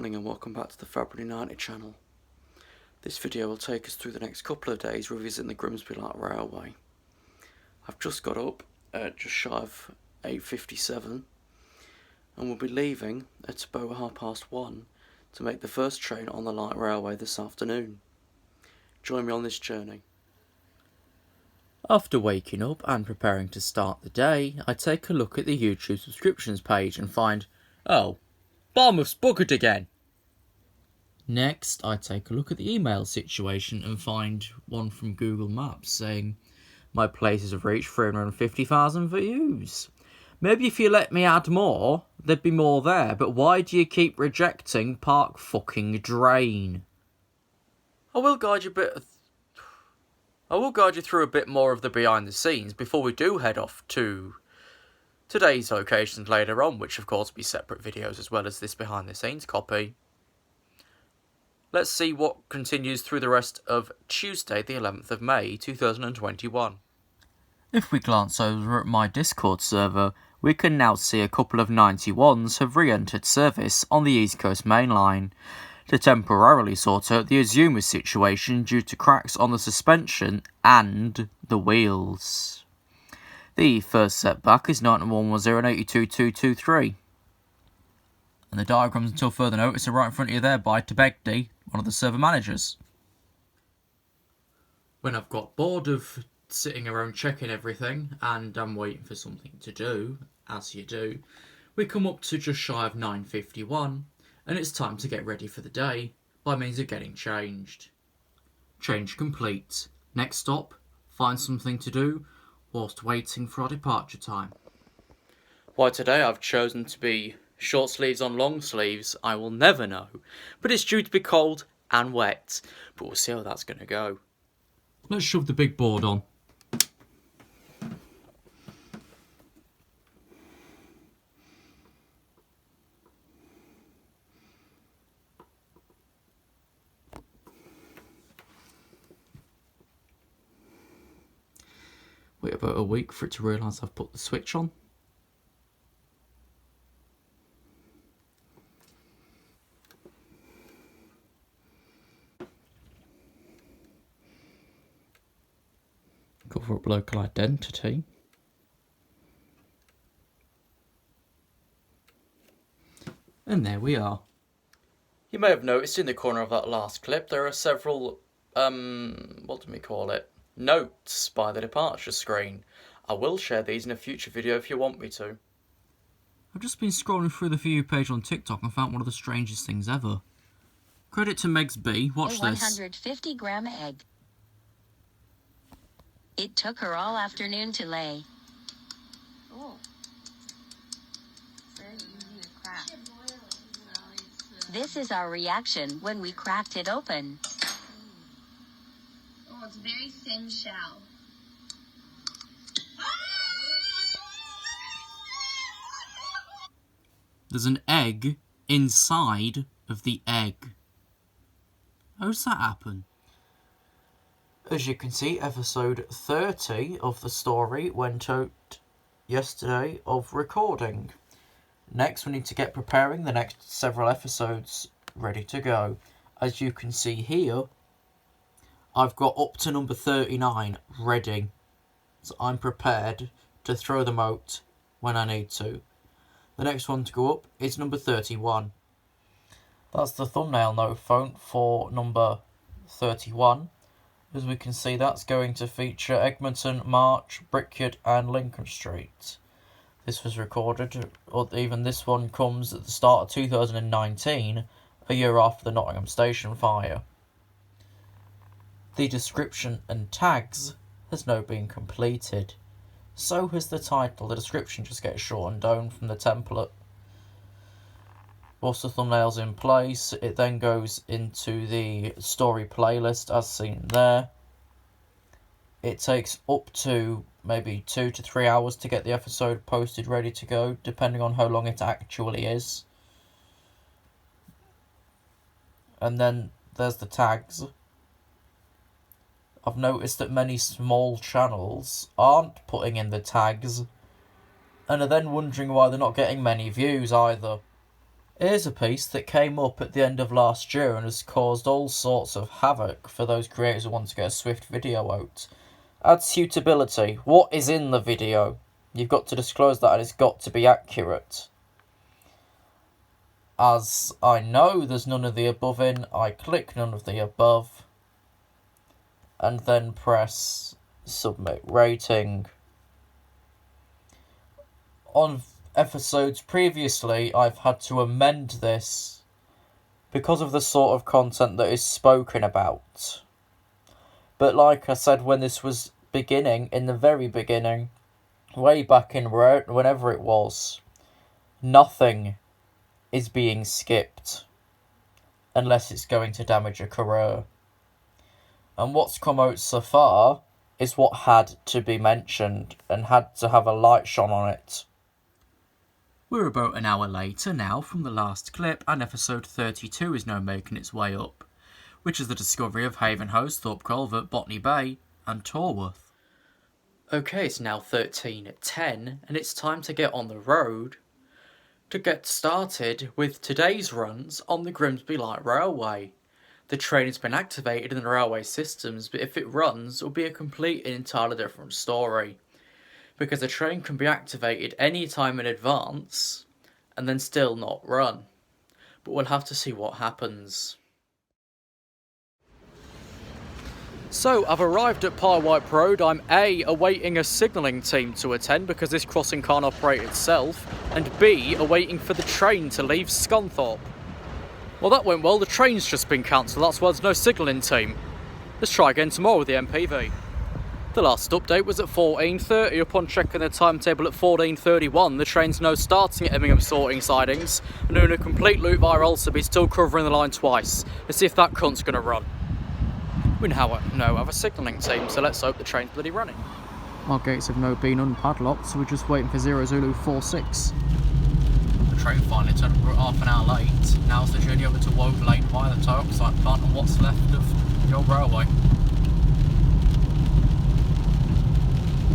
morning and welcome back to the Fasteroute United channel. This video will take us through the next couple of days revisiting the Grimsby Light Railway. I've just got up at just shy of 8:57 and we'll be leaving at about 1:30 to make the first train on the light railway this afternoon. Join me on this journey. After waking up and preparing to start the day, I take a look at the YouTube subscriptions page and find, oh, Bournemouth's buggered again. Next, I take a look at the email situation and find one from Google Maps saying, my places have reached 350,000 views. Maybe if you let me add more, there'd be more there, but why do you keep rejecting Park fucking Drain? I will guide you through a bit more of the behind the scenes before we do head off to today's locations later on, which of course will be separate videos as well as this behind the scenes copy. Let's see what continues through the rest of Tuesday the 11th of May 2021. If we glance over at my Discord server, we can now see a couple of 91s have re-entered service on the East Coast Main Line to temporarily sort out the Azuma situation due to cracks on the suspension and the wheels. The first setback is 9110 and 82223. And the diagrams until further notice are right in front of you there by Tabegdi, one of the server managers. When I've got bored of sitting around checking everything and I'm waiting for something to do, as you do, we come up to just shy of 9:51 and it's time to get ready for the day by means of getting changed. Change complete. Next stop, find something to do whilst waiting for our departure time. Why today I've chosen to be short sleeves on long sleeves, I will never know, but it's due to be cold and wet, but we'll see how that's going to go. Let's shove the big board on. Wait about a week for it to realise I've put the switch on. Cover up local identity. And there we are. You may have noticed in the corner of that last clip there are several, what do we call it? Notes by the departure screen. I will share these in a future video if you want me to. I've just been scrolling through the For You page on TikTok and found one of the strangest things ever. Credit to Megs B, watch this. 150-gram egg. It took her all afternoon to lay. Oh. Very easy to crack. This is our reaction when we cracked it open. Oh, it's a very thin shell. There's an egg inside of the egg. How does that happen? As you can see, episode 30 of the story went out yesterday of recording. Next, we need to get preparing the next several episodes ready to go. As you can see here, I've got up to number 39 ready. So I'm prepared to throw them out when I need to. The next one to go up is number 31. That's the thumbnail note font for number 31. As we can see, that's going to feature Egmonton, Marsh, Brickyard and Lincoln Street. This was recorded, or even this one comes at the start of 2019, a year after the Nottingham Station fire. The description and tags has now been completed. So has the title. The description just gets shortened down from the template. Once the thumbnail's in place, it then goes into the story playlist as seen there. It takes up to maybe 2 to 3 hours to get the episode posted ready to go, depending on how long it actually is. And then there's the tags. I've noticed that many small channels aren't putting in the tags and are then wondering why they're not getting many views either. Here's a piece that came up at the end of last year and has caused all sorts of havoc for those creators who want to get a swift video out. Add suitability. What is in the video? You've got to disclose that and it's got to be accurate. As I know there's none of the above in, I click none of the above and then press submit rating. On episodes previously, I've had to amend this because of the sort of content that is spoken about. But like I said, when this was beginning, in the very beginning, way back in whenever it was, nothing is being skipped unless it's going to damage a career. And what's come out so far is what had to be mentioned and had to have a light shone on it. We're about an hour later now from the last clip, and episode 32 is now making its way up, which is the discovery of Havenhurst, Thorpe Culvert, Botany Bay and Torworth. Okay, it's now 13:10 and it's time to get on the road to get started with today's runs on the Grimsby Light Railway. The train has been activated in the railway systems, but if it runs, it will be a complete and entirely different story. Because the train can be activated any time in advance and then still not run. But we'll have to see what happens. So, I've arrived at Pyewipe Road. I'm A, awaiting a signalling team to attend because this crossing can't operate itself, and B, awaiting for the train to leave Scunthorpe. Well, that went well. The train's just been cancelled, that's why there's no signalling team. Let's try again tomorrow with the MPV. The last update was at 14:30. Upon checking the timetable at 14:31, the train's now starting at Immingham sorting sidings and doing a complete loop via Alsaby, still covering the line twice. Let's see if that cunt's going to run. We now have a signalling team, so let's hope the train's bloody running. Our gates have now been unpadlocked, so we're just waiting for 0 Zulu 46. The train finally turned up half an hour late. Now's the journey over to Woad Lane via the Tyoxide plant and what's left of the old railway.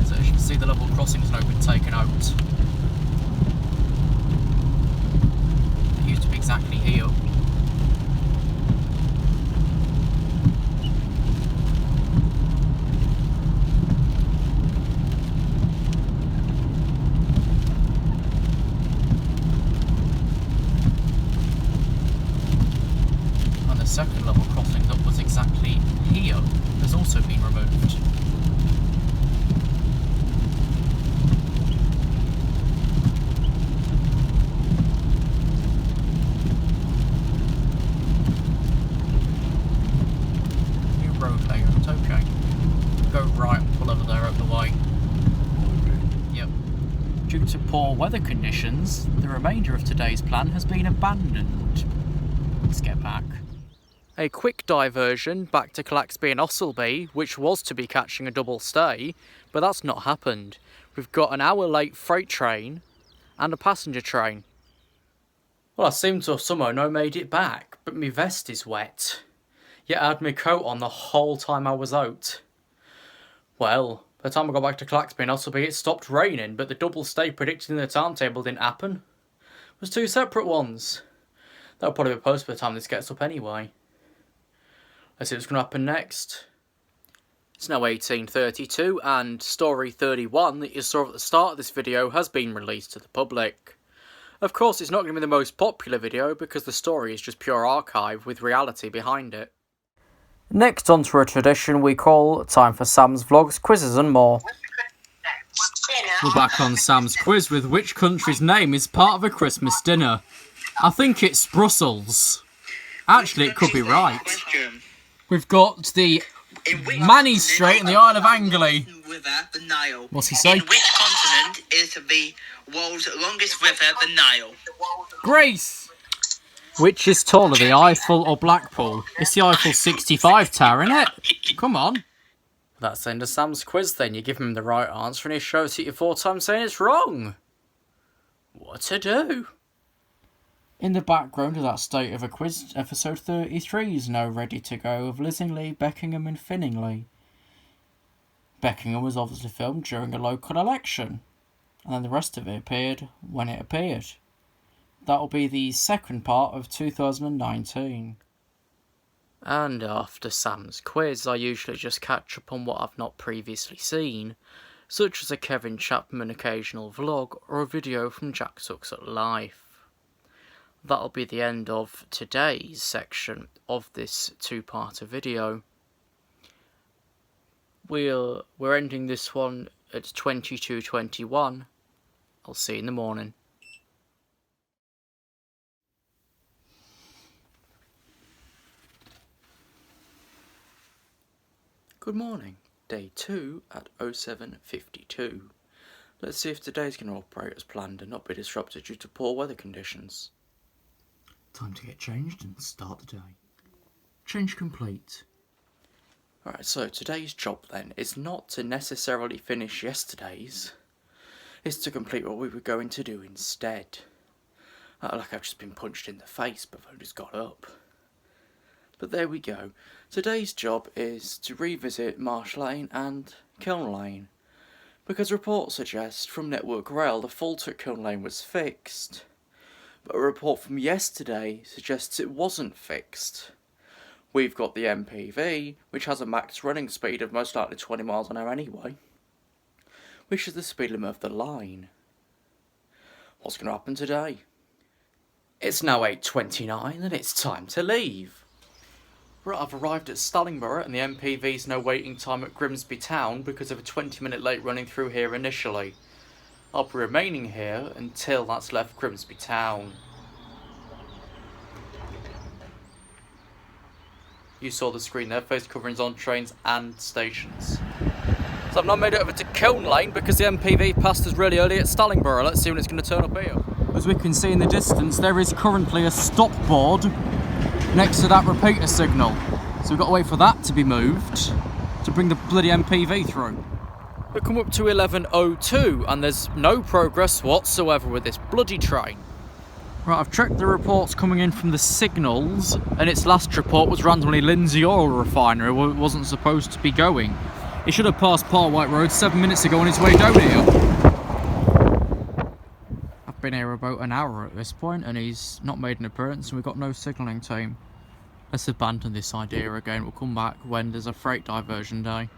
So as you can see, the level crossing has now been taken out. It used to be exactly here. And the second level crossing that was exactly here has also been removed. Due to poor weather conditions, the remainder of today's plan has been abandoned. Let's get back. A quick diversion back to Claxby and Osselby, which was to be catching a double stay, but that's not happened. We've got an hour late freight train and a passenger train. Well, I seem to have somehow now made it back, but my vest is wet. Yet I had my coat on the whole time I was out. Well, by the time I got back to Claxby and Osselby, it stopped raining, but the double stay predicted in the timetable didn't happen. It was two separate ones. That'll probably be posted by the time this gets up anyway. Let's see what's going to happen next. It's now 18:32 and story 31 that you saw at the start of this video has been released to the public. Of course, it's not going to be the most popular video because the story is just pure archive with reality behind it. Next onto a tradition we call Time for Sam's Vlogs, Quizzes and More. We're back on Sam's quiz with which country's name is part of a Christmas dinner. I think it's Brussels. Actually, it could be right. We've got the Manny Strait and the Isle of Anglia. What's he say? In which continent is the world's longest river, the Nile? Greece! Which is taller, the Eiffel or Blackpool? It's the Eiffel 65 tower, isn't it? Come on. That's the end of Sam's quiz then. You give him the right answer and he shows it you 4 times saying it's wrong. What to do? In the background of that state of a quiz, episode 33 is now ready to go with Lissingly, Beckingham and Finningley. Beckingham was obviously filmed during a local election, and then the rest of it appeared when it appeared. that'll be the second part of 2019. And after Sam's quiz, I usually just catch up on what I've not previously seen, such as a Kevin Chapman occasional vlog or a video from Jack Sucks at Life. That'll be the end of today's section of this two-parter video. We're ending this one at 22:21. I'll see you in the morning. Good morning. Day 2 at 07:52. Let's see if today's going to operate as planned and not be disrupted due to poor weather conditions. Time to get changed and start the day. Change complete. Alright, so today's job then is not to necessarily finish yesterday's. It's to complete what we were going to do instead. Like I've just been punched in the face before I just got up. But there we go. Today's job is to revisit Marsh Lane and Kiln Lane, because reports suggest from Network Rail the fault at Kiln Lane was fixed, but a report from yesterday suggests it wasn't fixed. We've got the MPV, which has a max running speed of most likely 20 miles an hour anyway, which is the speed limit of the line. What's going to happen today? It's now 8:29 and it's time to leave. Right, I've arrived at Stallingborough and the MPV's no waiting time at Grimsby town because of a 20-minute late running through here initially. I'll be remaining here until that's left Grimsby town. You saw the screen there, face coverings on trains and stations. So I've not made it over to Kiln Lane because the MPV passed us really early at Stallingborough. Let's see when it's going to turn up here. As we can see in the distance, there is currently a stop board next to that repeater signal. So we've got to wait for that to be moved to bring the bloody MPV through. We've come up to 11:02 and there's no progress whatsoever with this bloody train. Right, I've checked the reports coming in from the signals and its last report was randomly Lindsay Oil Refinery where it wasn't supposed to be going. It should have passed Pyewipe Road 7 minutes ago on its way down here. I've been here about an hour at this point and he's not made an appearance and we've got no signalling team. Let's abandon this idea again. We'll come back when there's a freight diversion day.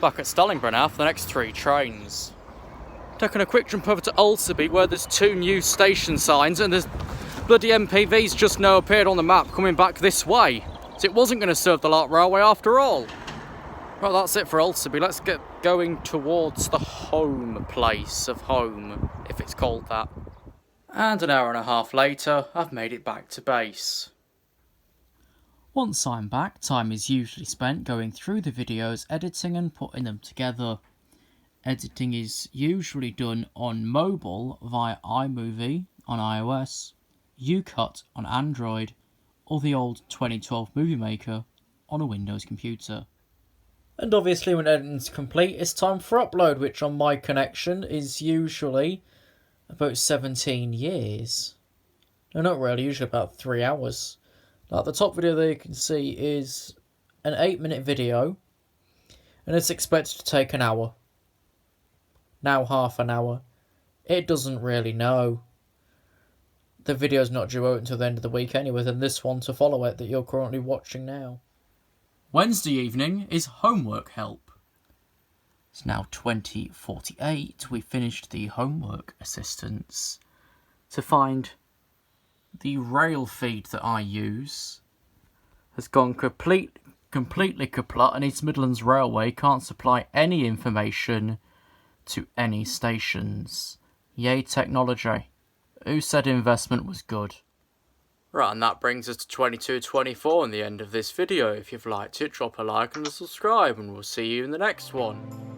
Back at Stallingborough now for the next 3 trains. Taking a quick jump over to Alderby where there's 2 new station signs and there's bloody MPVs just now appeared on the map coming back this way. So it wasn't going to serve the Lark Railway after all. Right, that's it for Alderby. Let's get going towards the home place of home, if it's called that. And an hour and a half later, I've made it back to base. Once I'm back, time is usually spent going through the videos, editing and putting them together. Editing is usually done on mobile via iMovie on iOS, UCut on Android, or the old 2012 Movie Maker on a Windows computer. And obviously when editing's complete, it's time for upload, which on my connection is usually about 17 years. No, not really, usually about 3 hours. Like the top video there you can see is an 8-minute video, and it's expected to take an hour. Now half an hour. It doesn't really know. The video's not due out until the end of the week anyway, than this one to follow it that you're currently watching now. Wednesday evening is homework help. It's now 20:48. We finished the homework assistance to find the rail feed that I use has gone completely kaput, and East Midlands Railway can't supply any information to any stations. Yay technology. Who said investment was good? Right, and that brings us to 22:24 and the end of this video. If you've liked it, drop a like and a subscribe, and we'll see you in the next one.